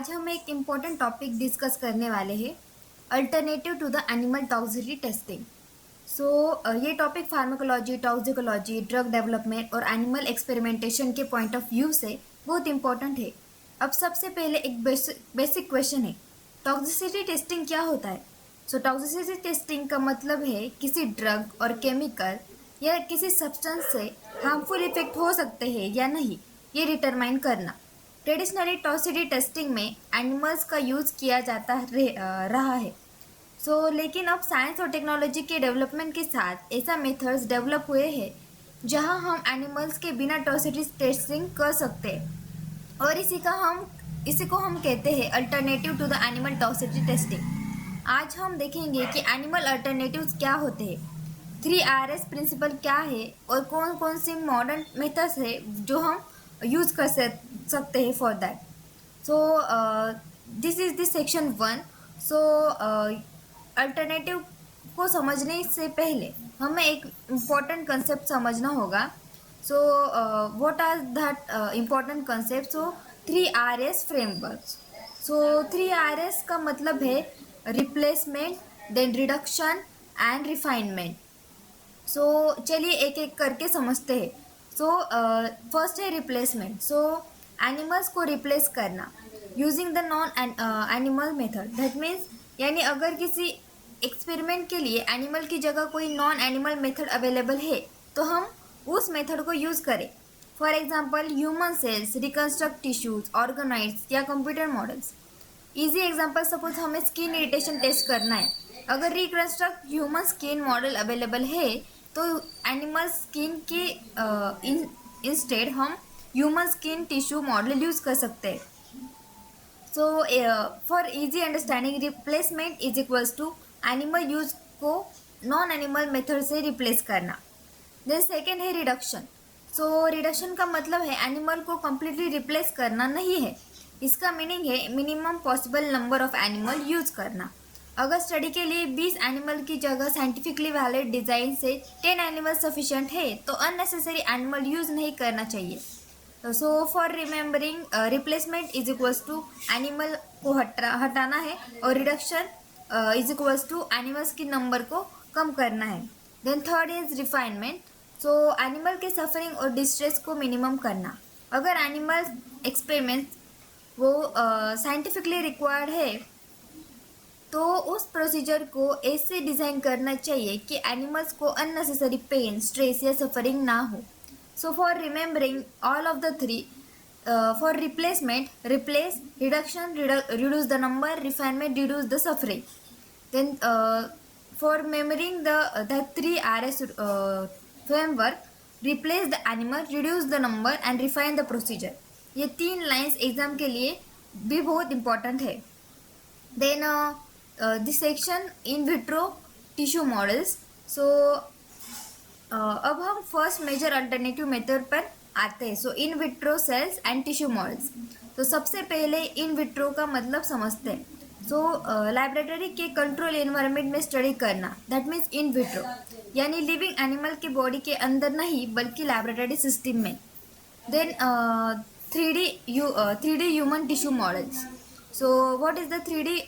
आज हम एक इम्पोर्टेंट टॉपिक डिस्कस करने वाले हैं, alternative to the animal toxicity testing. ये topic pharmacology, toxicology, drug development और एनिमल एक्सपेरिमेंटेशन के पॉइंट ऑफ व्यू से बहुत इम्पोर्टेंट है। अब सबसे पहले एक बेसिक क्वेश्चन है, टॉक्सिसिटी टेस्टिंग क्या होता है? टॉक्सिसिटी टेस्टिंग का मतलब है किसी ड्रग और केमिकल या किसी सब्सटेंस से हार्मफुल इफेक्ट हो सकते हैं या नहीं, ये डिटरमाइन करना। ट्रेडिशनली टॉक्सिसिटी टेस्टिंग में एनिमल्स का यूज़ किया जाता रहा है। लेकिन अब साइंस और टेक्नोलॉजी के डेवलपमेंट के साथ ऐसा मेथड्स डेवलप हुए हैं जहां हम एनिमल्स के बिना टॉक्सिसिटी टेस्टिंग कर सकते हैं, और इसी को हम कहते हैं alternative to the animal toxicity testing. आज हम देखेंगे कि एनिमल अल्टरनेटिव्स क्या होते हैं, 3Rs प्रिंसिपल क्या है और कौन कौन सी मॉडर्न मेथड्स है जो हम यूज़ कर सकते हैं for that. This is the section 1। Alternative को समझने से पहले हमें एक इम्पॉर्टेंट कंसेप्ट समझना होगा। What are that important concept? 3Rs framework. 3Rs का मतलब है replacement, then reduction and refinement. चलिए एक एक करके समझते हैं। फर्स्ट है रिप्लेसमेंट। एनिमल्स को रिप्लेस करना using the non animal method. That means यानी अगर किसी एक्सपेरिमेंट के लिए एनिमल की जगह कोई नॉन एनिमल मेथड अवेलेबल है तो हम उस मेथड को यूज़ करें। For example human cells, reconstruct tissues, organoids या computer models. Easy example, suppose हमें स्किन इरिटेशन टेस्ट करना है, अगर reconstruct human skin model available है तो एनिमल स्किन के इंस्टेड हम human skin tissue model use कर सकते हैं। For easy understanding, replacement is equals to animal use को नॉन एनिमल मेथड से रिप्लेस करना। देन सेकेंड है रिडक्शन। रिडक्शन का मतलब है एनिमल को कम्प्लीटली रिप्लेस करना नहीं है, इसका मीनिंग है minimum possible number of animal use करना। अगर स्टडी के लिए 20 एनिमल की जगह साइंटिफिकली वैलिड डिज़ाइन से 10 एनिमल सफिशिएंट है तो अननेसेसरी एनिमल यूज़ नहीं करना चाहिए। For remembering, replacement is equals to animal को हटाना है और reduction is equals to animals की नंबर को कम करना है। Then third is refinement. Animal के सफरिंग और डिस्ट्रेस को मिनिमम करना। अगर एनिमल एक्सपेरिमेंट्स वो साइंटिफिकली रिक्वायर्ड है तो उस प्रोसीजर को ऐसे डिज़ाइन करना चाहिए कि एनिमल्स को अननेसेसरी पेन, स्ट्रेस या सफरिंग ना हो। For remembering all of the three, for replacement, replace, reduction, reduce the number, refinement, reduce the suffering. Then for memorizing the 3Rs framework, replace the animal, reduce the number and refine the procedure. ये 3 lines exam के लिए भी बहुत important है। Then this section in vitro tissue models. अब हम first major alternative method पर आते हैं। In vitro cells and tissue models. सबसे पहले इन विट्रो का मतलब समझते हैं। लैबोरेटरी के कंट्रोल एनवायरनमेंट में स्टडी करना, दैट मीन्स इन विट्रो, यानी लिविंग एनिमल के बॉडी के अंदर नहीं बल्कि लैबोरेटरी सिस्टम में। Then 3D human tissue models. What is the 3D